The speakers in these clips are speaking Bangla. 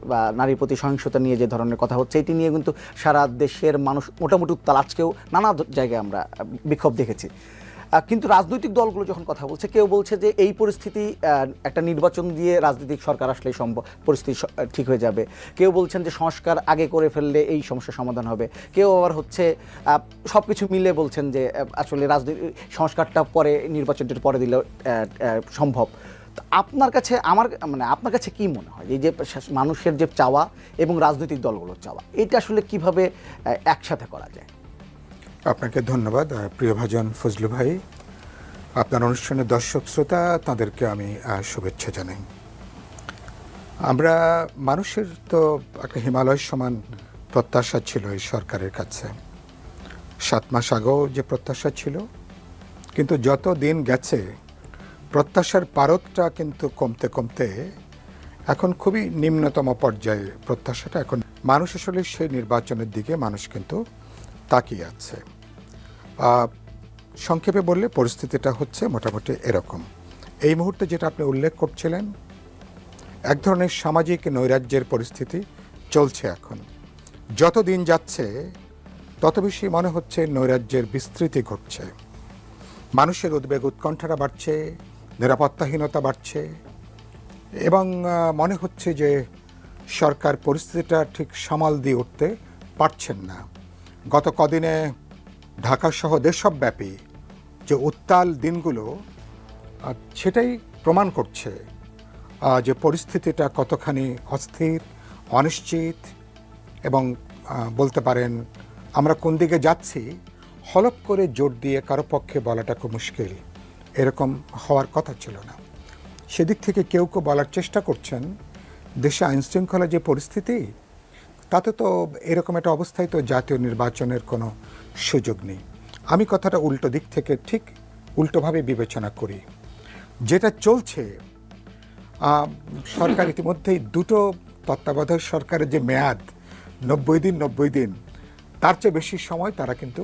বা নারীর প্রতি সহিংসতা নিয়ে যে ধরনের কথা হচ্ছে, এটি নিয়ে কিন্তু সারা দেশের মানুষ মোটামুটি উত্তাল। আজকেও নানা জায়গায় আমরা বিক্ষোভ দেখেছি। কিন্তু রাজনৈতিক দলগুলো যখন কথা বলছে, কেউ বলছে যে এই পরিস্থিতি একটা নির্বাচন দিয়ে রাজনৈতিক সরকার আসলেই সম্ভব, পরিস্থিতি ঠিক হয়ে যাবে। কেউ বলছেন যে সংস্কার আগে করে ফেললে এই সমস্যার সমাধান হবে। কেউ আবার হচ্ছে সব কিছু মিলে বলছেন যে আসলে রাজনৈতিক সংস্কারটা পরে, নির্বাচনটির পরে দিলেও সম্ভব। তো আপনার কাছে আপনার কাছে কি মনে হয় এই যে মানুষের যে চাওয়া এবং রাজনৈতিক দলগুলোর চাওয়া, এটা আসলে কিভাবে একসাথে করা যায়? আপনাকে ধন্যবাদ প্রিয়ভাজন ফজলু ভাই। আপনার অনুষ্ঠানের দর্শক শ্রোতা, তাদেরকে আমি শুভেচ্ছা জানাই। আমরা মানুষের তো একটা হিমালয় সমান প্রত্যাশা ছিল এই সরকারের কাছে। 7 মাস আগেও যে প্রত্যাশা ছিল, কিন্তু যত দিন গেছে প্রত্যাশার পারদটা কিন্তু কমতে কমতে এখন খুবই নিম্নতম পর্যায়ে প্রত্যাশাটা। এখন মানুষ আসলে সেই নির্বাচনের দিকে মানুষ কিন্তু তাকিয়ে আছে। সংক্ষেপে বললে পরিস্থিতিটা হচ্ছে মোটামুটি এরকম। এই মুহূর্তে যেটা আপনি উল্লেখ করছিলেন, এক ধরনের সামাজিক নৈরাজ্যের পরিস্থিতি চলছে এখন। যত দিন যাচ্ছে তত বেশি মনে হচ্ছে নৈরাজ্যের বিস্তৃতি ঘটছে। মানুষের উদ্বেগ উৎকণ্ঠাটা বাড়ছে, নিরাপত্তাহীনতা বাড়ছে, এবং মনে হচ্ছে যে সরকার পরিস্থিতিটা ঠিক সামাল দিয়ে উঠতে পারছেন না। গত কদিনে ঢাকাসহ দেশব্যাপী যে উত্তাল দিনগুলো, সেটাই প্রমাণ করছে যে পরিস্থিতিটা কতখানি অস্থির, অনিশ্চিত, এবং বলতে পারেন আমরা কোন দিকে যাচ্ছি হলপ করে জোর দিয়ে কারো পক্ষে বলাটা খুব মুশকিল। এরকম হওয়ার কথা ছিল না। সেদিক থেকে কেউ কেউ বলার চেষ্টা করছেন দেশে আইনশৃঙ্খলা যে পরিস্থিতি, তাতে তো এরকম একটা অবস্থায় তো জাতীয় নির্বাচনের কোনো সুযোগ নেই। আমি কথাটা উল্টো দিক থেকে ঠিক উল্টোভাবে বিবেচনা করি। যেটা চলছে, সরকার ইতিমধ্যেই দুটো তত্ত্বাবধায়ক সরকারের যে মেয়াদ 90 দিন, তার চেয়ে বেশি সময় তারা কিন্তু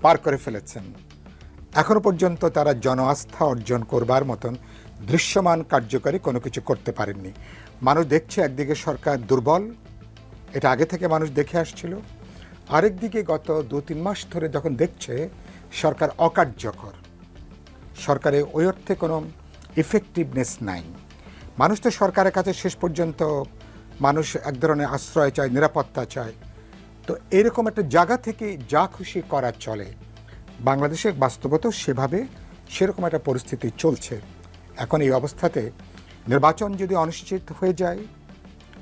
পার করে ফেলেছেন। এখনো পর্যন্ত তারা জন আস্থা অর্জন করবার মতন দৃশ্যমান কার্যকারী কোনো কিছু করতে পারেননি। মানুষ দেখছে একদিকে সরকার দুর্বল, এটা আগে থেকে মানুষ দেখে আসছিল। আরেকদিকে গত 2-3 মাস ধরে যখন দেখছে সরকার অকার্যকর, সরকারে ওই অর্থে কোনো ইফেক্টিভনেস নাই। মানুষ তো সরকারের কাছে শেষ পর্যন্ত মানুষ এক ধরনের আশ্রয় চায়, নিরাপত্তা চায়। তো এরকম একটা জায়গা থেকে যা খুশি করা চলে। বাংলাদেশের বাস্তবতা সেরকম একটা পরিস্থিতি চলছে। এখন এই অবস্থাতে নির্বাচন যদি অনিশ্চিত হয়ে যায়,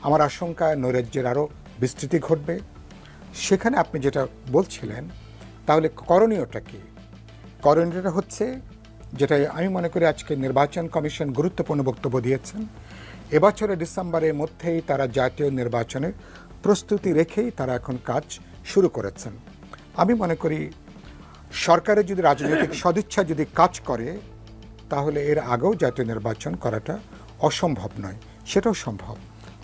আমার আশঙ্কা নৈরাজ্যের আরও বিস্তৃতি ঘটবে। সেখানে আপনি যেটা বলছিলেন, তাহলে করণীয়টা কি? করণীয়টা হচ্ছে, যেটা আমি মনে করি আজকে নির্বাচন কমিশন গুরুত্বপূর্ণ বক্তব্য দিয়েছেন। এবছরের ডিসেম্বরের মধ্যেই তারা জাতীয় নির্বাচনের প্রস্তুতি রেখেই তারা এখন কাজ শুরু করেছেন। আমি মনে করি সরকারের যদি রাজনৈতিক সদিচ্ছা যদি কাজ করে, তাহলে এর আগেও জাতীয় নির্বাচন করাটা অসম্ভব নয়, সেটাও সম্ভব।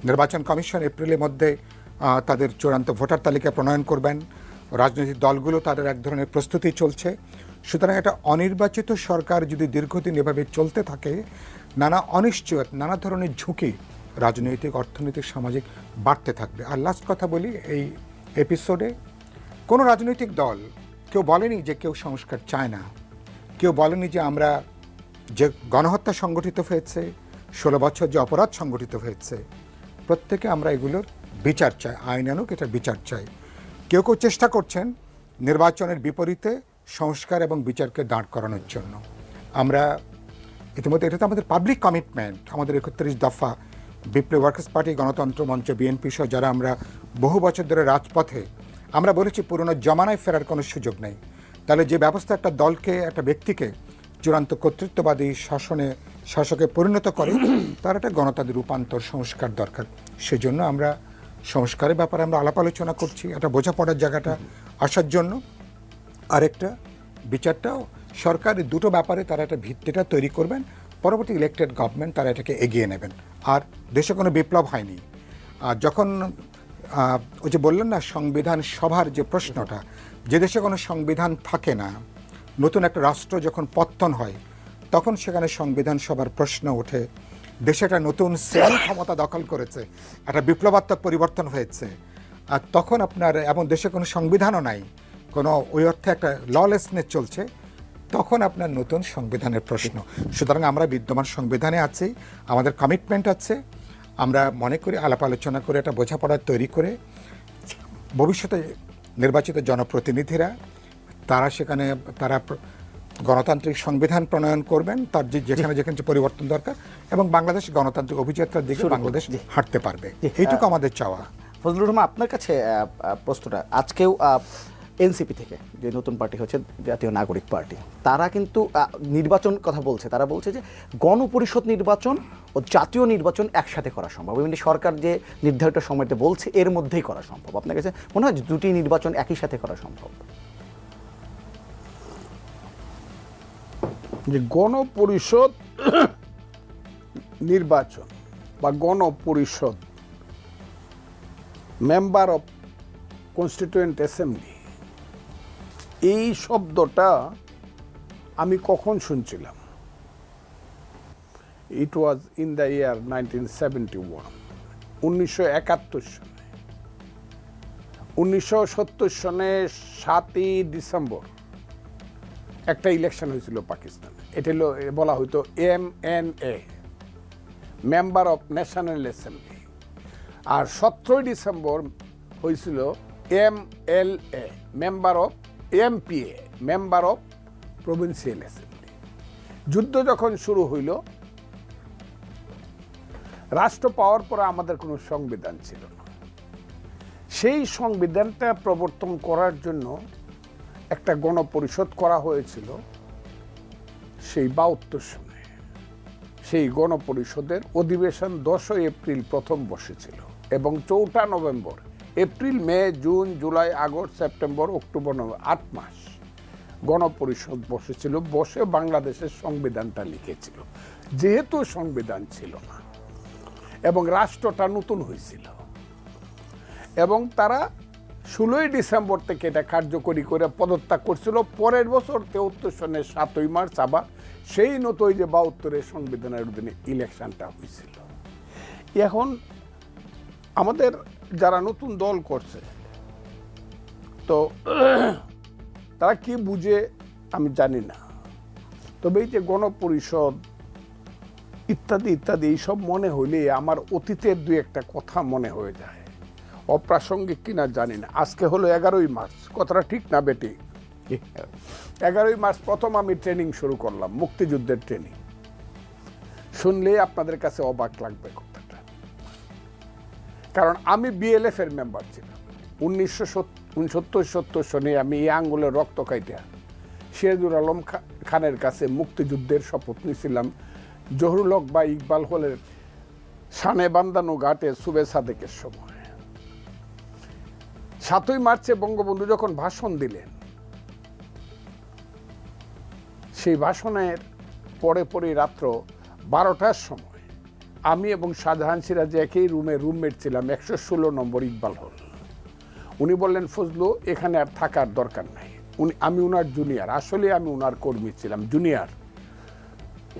নির্বাচন কমিশন এপ্রিলের মধ্যে তাদের চূড়ান্ত ভোটার তালিকা প্রণয়ন করবেন। রাজনৈতিক দলগুলো তাদের এক ধরনের প্রস্তুতি চলছে। সুতরাং একটা অনির্বাচিত সরকার যদি দীর্ঘদিন এভাবে চলতে থাকে, নানা অনিশ্চয়তা, নানা ধরনের ঝুঁকি রাজনৈতিক, অর্থনৈতিক, সামাজিক বাড়তে থাকবে। আর লাস্ট কথা বলি, এই এপিসোডে কোনো রাজনৈতিক দল কেউ বলেনি যে কেউ সংস্কার চায় না, কেউ বলেনি যে আমরা যে গণহত্যা সংগঠিত হয়েছে, 16 বছর যে অপরাধ সংগঠিত হয়েছে, প্রত্যেকে আমরা এগুলোর বিচার চাই, আইন আনুক, এটা বিচার চাই। কেউ কেউ চেষ্টা করছেন নির্বাচনের বিপরীতে সংস্কার এবং বিচারকে দাঁড় করানোর জন্য। আমরা ইতিমধ্যে, এটা তো আমাদের পাবলিক কমিটমেন্ট, আমাদের 31 দফা, বিপ্লবী ওয়ার্কার্স পার্টি, গণতন্ত্র মঞ্চ, বিএনপি সহ যারা আমরা বহু বছর ধরে রাজপথে, আমরা বলেছি পুরনো জমানায় ফেরার কোনো সুযোগ নেই। তাহলে যে ব্যবস্থা একটা দলকে, একটা ব্যক্তিকে চূড়ান্ত কর্তৃত্ববাদী শাসকে পরিণত করে, তার একটা গণতান্ত্রিক রূপান্তর, সংস্কার দরকার। সেজন্য আমরা সংস্কারের ব্যাপারে আমরা আলাপ আলোচনা করছি, একটা বোঝাপড়ার জায়গাটা আসার জন্য। আরেকটা বিচারটাও সরকার, দুটো ব্যাপারে তারা একটা ভিত্তিটা তৈরি করবেন, পরবর্তী ইলেক্টেড গভর্নমেন্ট তারা এটাকে এগিয়ে নেবেন। আর দেশে কোনো বিপ্লব হয়নি। আর যখন ওই যে বললেন না সংবিধান সভার যে প্রশ্নটা, যে দেশে কোনো সংবিধান থাকে না, নতুন একটা রাষ্ট্র যখন পত্তন হয়, তখন সেখানে সংবিধান সভার প্রশ্ন ওঠে দেশে একটা নতুন শ্রেণী ক্ষমতা দখল করেছে, একটা বিপ্লবাত্মক পরিবর্তন হয়েছে, আর তখন আপনার এমন দেশে কোনো সংবিধানও নাই, কোনো ওই অর্থে একটা ললেসনেস চলছে, তখন আপনার নতুন সংবিধানের প্রশ্ন। সুতরাং আমরা বিদ্যমান সংবিধানে আছি, আমাদের কমিটমেন্ট আছে, আমরা মনে করি আলাপ আলোচনা করে একটা বোঝাপড়া তৈরি করে ভবিষ্যতে নির্বাচিত জনপ্রতিনিধিরা তারা গণতান্ত্রিক সংবিধান প্রণয়ন করবেন, তার যেখানে যেখানে যে পরিবর্তন দরকার, এবং বাংলাদেশ গণতান্ত্রিক অভিযাত্রার দিকে বাংলাদেশ হাঁটতে পারবে, এইটুকু আমাদের চাওয়া। ফজলুর রহমান, আপনার কাছে প্রশ্নটা, আজকেও এনসিপি থেকে যে নতুন পার্টি হচ্ছে জাতীয় নাগরিক পার্টি, তারা কিন্তু নির্বাচন কথা বলছে, তারা বলছে যে গণপরিষদ নির্বাচন ও জাতীয় নির্বাচন একসাথে করা সম্ভব, এমনি সরকার যে নির্ধারিত সময়তে বলছে এর মধ্যেই করা সম্ভব। আপনার কাছে মনে হয় দুটি নির্বাচন একই সাথে করা সম্ভব? যে গণপরিষদ নির্বাচন বা গণপরিষদ, মেম্বার অফ কনস্টিটিউয়েন্ট অ্যাসেম্বলি, এই শব্দটা আমি কখন শুনছিলাম? ইট ওয়াজ ইন দ্য ইয়ার 1971, 1971 সনে। 1970 সনে 7ই ডিসেম্বর একটা ইলেকশন হয়েছিল পাকিস্তানে, এটা বলা হতো MNA, member of national assembly. আর 17ই ডিসেম্বর হয়েছিল MLA, member of MPA, member of provincial assembly. যুদ্ধ যখন শুরু হইল, রাষ্ট্র পাওয়ার পরে আমাদের কোনো সংবিধান ছিল না। সেই সংবিধানটা প্রবর্তন করার জন্য একটা গণপরিষদ করা হয়েছিল সেই 72 সনে। সেই গণপরিষদের অধিবেশন 10 এপ্রিল প্রথম বসেছিল এবং 4 November, April, May, June, July, August, September, October, November, 8 মাস গণপরিষদ বসেছিল। বসে বাংলাদেশের সংবিধানটা লিখেছিল, যেহেতু সংবিধান ছিল না এবং রাষ্ট্রটা নতুন হয়েছিল, এবং তারা 16ই ডিসেম্বর থেকে এটা কার্যকরী করে পদত্যাগ করছিল। পরের বছর 73 সনের 7ই মার্চ আবার সেই নতুন যে 72-এর সংবিধানের অধীনে ইলেকশনটা হয়েছিল। এখন আমাদের যারা নতুন দল করছে, তো তারা কি বুঝে আমি জানি না, তবে এই যে গণপরিষদ ইত্যাদি ইত্যাদি এইসব মনে হইলে আমার অতীতের 2-একটা কথা মনে হয়ে যায়, অপ্রাসঙ্গিক কিনা জানি না। আজকে হলো 11ই মার্চ, কথাটা ঠিক না বেটি? 11ই মার্চ প্রথম আমি ট্রেনিং শুরু করলাম, মুক্তিযুদ্ধের ট্রেনিং। শুনলে আপনাদের কাছে অবাক লাগবে কথাটা, কারণ আমি BLF এর মেম্বার ছিলাম। 1969-70 সনে আমি এই আঙ্গুলের রক্ত খাইতে সিরাজুল আলম খানের কাছে মুক্তিযুদ্ধের শপথ নিয়েছিলাম, জহুরুল হক বা ইকবাল হলের শানে বান্দানো ঘাটে সুবে সাদেকের সময়। 7ই মার্চে বঙ্গবন্ধু যখন ভাষণ দিলেন, সেই ভাষণের পরে রাত্র 12টার সময় আমি এবং শাহজাহান সিরাজ একই রুমে রুমমেট ছিলাম, 116 নম্বর ইকবাল হল। উনি বললেন, ফজলু এখানে আর থাকার দরকার নাই। আমি উনার জুনিয়র, আসলে আমি উনার কর্মী ছিলাম, জুনিয়র।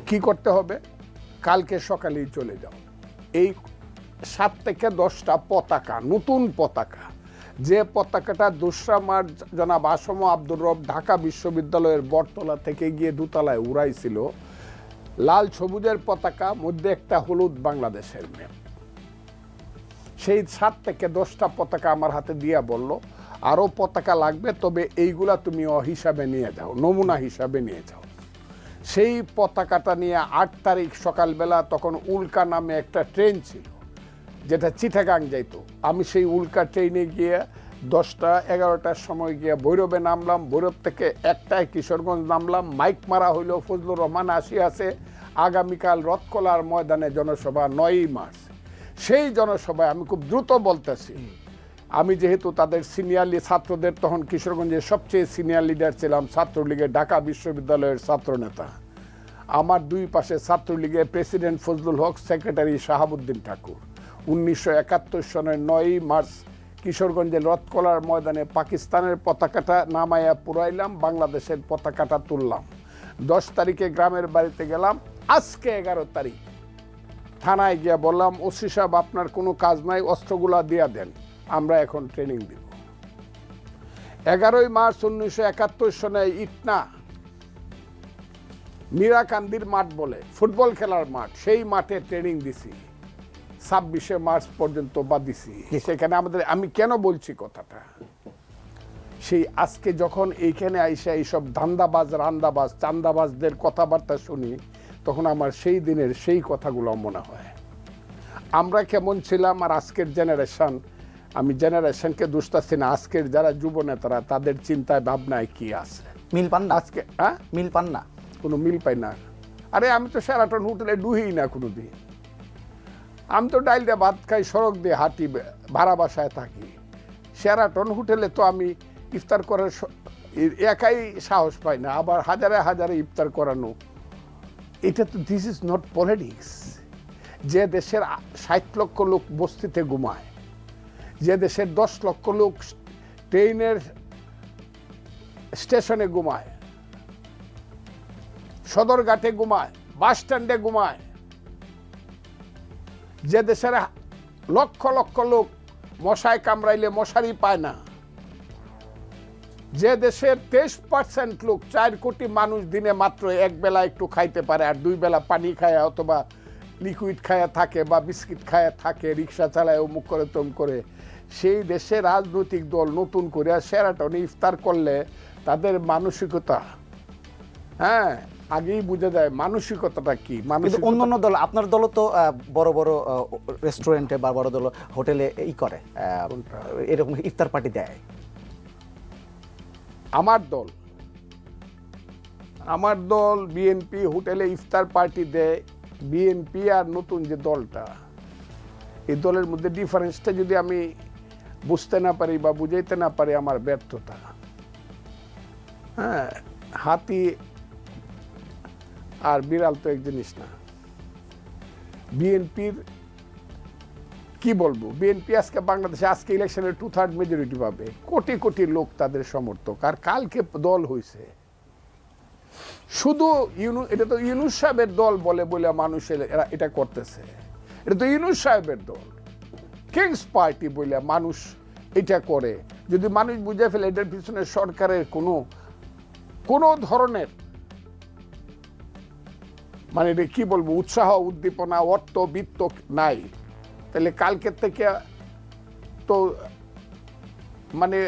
কি করতে হবে? কালকে সকালেই চলে যাও। এই 7 থেকে 10টা পতাকা, নতুন পতাকা, যে পতাকাটা 2রা মার্চ জনাব আসম আব্দুর রব ঢাকা বিশ্ববিদ্যালয়ের বটতলা থেকে গিয়ে দোতলায় উড়াইছিল, লাল সবুজের পতাকা, মধ্যে একটা হলুদ বাংলাদেশের ম্যাপ। সেই 7 থেকে 10টা পতাকা আমার হাতে দিয়া বলল, আরও পতাকা লাগবে, তবে এইগুলা তুমি হিসাবে নিয়ে যাও, নমুনা হিসাবে নিয়ে যাও। সেই পতাকাটা নিয়ে 8 তারিখ সকালবেলা, তখন উল্কা নামে একটা ট্রেন ছিল যেটা চিটাগাং যাইতো, আমি সেই উল্কা ট্রেনে গিয়ে 10টা-11টার সময় গিয়ে ভৈরবে নামলাম। ভৈরব থেকে 1টায় কিশোরগঞ্জ নামলাম। মাইক মারা হইল, ফজলুর রহমান আসিয়াছে, আগামীকাল রথকলার ময়দানে জনসভা 9ই মার্চ। সেই জনসভায় আমি খুব দ্রুত বলতেছি, আমি যেহেতু তাদের সিনিয়র ছাত্রদের, তখন কিশোরগঞ্জের সবচেয়ে সিনিয়র লিডার ছিলাম, ছাত্রলীগের ঢাকা বিশ্ববিদ্যালয়ের ছাত্রনেতা। আমার 2 পাশে ছাত্রলীগের প্রেসিডেন্ট ফজলুল হক, সেক্রেটারি শাহাবুদ্দিন ঠাকুর। 1971 সনের 9ই মার্চ কিশোরগঞ্জের রথকলার ময়দানে পাকিস্তানের পতাকাটা নামাইয়া পুরাইলাম, বাংলাদেশের পতাকাটা তুললাম। 10 তারিখে গ্রামের বাড়িতে গেলাম। আজকে 11 তারিখ থানায় গিয়া বললাম, ওসি সাহেব আপনার কোনো কাজ নাই, অস্ত্রগুলা দিয়া দেন, আমরা এখন ট্রেনিং দিব। 11 মার্চ 1971 সনে ইটনা মীরাকান্দির মাঠ বলে ফুটবল খেলার মাঠ, সেই মাঠে ট্রেনিং দিছি 26 মার্চ পর্যন্ত বাদিছি। সেখানে আমাদের, আমি কেন বলছি কথাটা, সেই আজকে যখন এইখানে আইসা এইসব ধান্দাবাজ রান্দাবাজ চান্দাবাজদের কথাবার্তা শুনি, তখন আমার সেই দিনের সেই কথাগুলো মনে হয়। আমরা কেমন ছিলাম আর আজকের জেনারেশন, আমি জেনারেশনকে দুষ্টাচ্ছি না, আজকের যারা যুব নেতারা তাদের চিন্তায় ভাবনায় কি আছে মিল পান না আজকে? হ্যাঁ, মিল পান না, কোনো মিল পাই না। আরে আমি তো শেরাটন হোটেলে ডুহি না কোনো দিন, আমি তো ডাইল দিয়ে ভাত খাই, সড়ক দিয়ে হাঁটি, ভাড়া বাসায় থাকি। শেরাটন হোটেলে তো আমি ইফতার করার একাই সাহস পাই না, আবার হাজারে হাজারে ইফতার করানো, এটা তো দিস ইজ নট পলিটিক্স। যে দেশের 60 লক্ষ লোক বস্তিতে ঘুমায়, যে দেশের 10 লক্ষ লোক ট্রেনের স্টেশনে ঘুমায়, সদরঘাটে ঘুমায়, বাস স্ট্যান্ডে ঘুমায়, যে দেশের লক্ষ লক্ষ লোক মশায় কামড়াইলে মশারি পায় না, যে দেশের 23% লোক, 4 কোটি মানুষ দিনে মাত্র এক বেলা একটু খাইতে পারে, আর 2 বেলা পানি খায় অথবা লিকুইড খায়া থাকে বা বিস্কিট খায়া থাকে, রিক্সা চালায় অমুক করে তম করে, সেই দেশে রাজনৈতিক দল নতুন করে শেরাটনে ইফতার করলে তাদের মানসিকতা, হ্যাঁ, আগেই বুঝে যায় মানসিকতাটা কি। কিন্তু অন্যান্য দল, আপনার দলও তো বড় বড় রেস্টুরেন্টে বা বড় দল হোটেলে ই করে, এরকম ইফতার পার্টি দেয়। আমার দল বিএনপি হোটেলে ইফতার পার্টি দেয়। বিএনপি আর নতুন যে দলটা, এই দলের মধ্যে ডিফারেন্সটা যদি আমি বুঝতে না পারি বা বুঝাইতে না পারি, আমার ব্যর্থতা। হ্যাঁ, হাতি আর বিড়াল তো এক জিনিস না। বিএনপির কি বলবো, বিএনপি আজকে বাংলাদেশে আজকে ইলেকশনের 2/3 মেজরিটি পাবে, কোটি কোটি লোক তাদের সমর্থক। আর কালকে দল হয়েছে শুধু এটা তো ইউনূস সাহেবের দল বলে বলে মানুষের এরা এটা করতেছে, এটা তো ইউনূস সাহেবের দল, কিংস পার্টি বলে মানুষ এটা করে। যদি মানুষ বুঝে ফেলে এটার পিছনে সরকারের কোনো ধরনের মানে কি বলবো উৎসাহ উদ্দীপনা অর্থ বিত্ত নাই, তাহলে কালকের থেকে তো মানে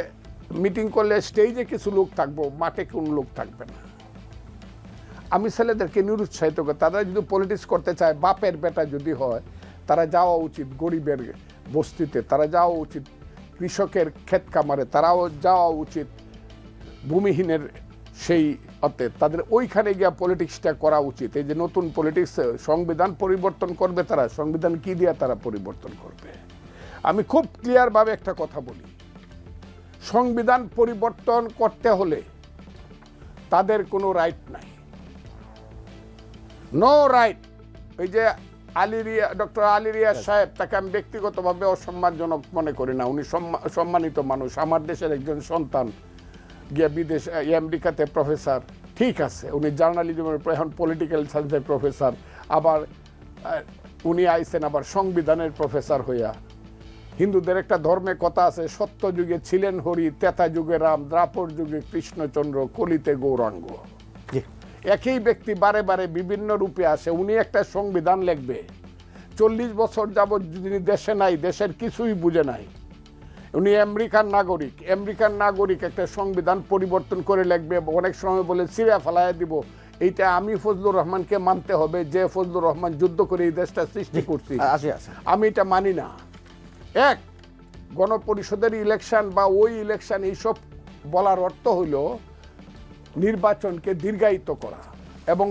মিটিং করলে স্টেজে কিছু লোক থাকবো, মাঠে কোনো লোক থাকবে না। আমি ছেলেদেরকে নিরুৎসাহিত করি, তারা যদি পলিটিক্স করতে চায়, বাপের বেটা যদি হয়, তারা যাওয়া উচিত গরিবের বস্তিতে, তারা যাওয়া উচিত কৃষকের ক্ষেত কামারে, তারাও যাওয়া উচিত ভূমিহীনের সেই অর্থে, তাদের ওইখানে গিয়া পলিটিক্সটা করা উচিত। এই যে নতুন পলিটিক্স, সংবিধান পরিবর্তন করবে তারা, সংবিধান কি দিয়া তারা পরিবর্তন করবে? আমি খুব ক্লিয়ারভাবে একটা কথা বলি, সংবিধান পরিবর্তন করতে হলে তাদের কোনো রাইট নাই, নো রাইট। এই যে ডক্টর আলী রিয়াজ সাহেব, তাকে আমি ব্যক্তিগতভাবে অসম্মানজনক মনে করি না, উনি সম্মানিত মানুষ, আমার দেশের একজন সন্তান, গিয়া বিদেশ আমেরিকাতে প্রফেসর, ঠিক আছে, উনি জার্নালিজমের এখন পলিটিক্যাল সায়েন্সের প্রফেসর, আবার উনি আইছেন আবার সংবিধানের প্রফেসর হইয়া। হিন্দুদের একটা ধর্মে কথা আছে, সত্য যুগে ছিলেন হরি, তেতা যুগে রাম, দ্রাপর যুগে কৃষ্ণচন্দ্র, কলিতে গৌরাঙ্গ। একই ব্যক্তি বারে বারে বিভিন্ন রূপে আসে, উনি একটা সংবিধান লিখবে, 40 বছর যাবৎ যিনি দেশে নাই, দেশের কিছুই বুঝে নাই, উনি আমেরিকান নাগরিক একটা সংবিধান পরিবর্তন করে লিখবে, অনেক সময় বলে ছিঁড়া ফেলাইয়া দিব। এইটা আমি ফজলুর রহমানকে মানতে হবে, যে ফজলুর রহমান যুদ্ধ করে এই দেশটা সৃষ্টি করছি, আমি এটা মানি না। এক, গণপরিষদের ইলেকশন বা ওই ইলেকশন, এইসব বলার অর্থ হইল নির্বাচনকে দীর্ঘায়িত করা এবং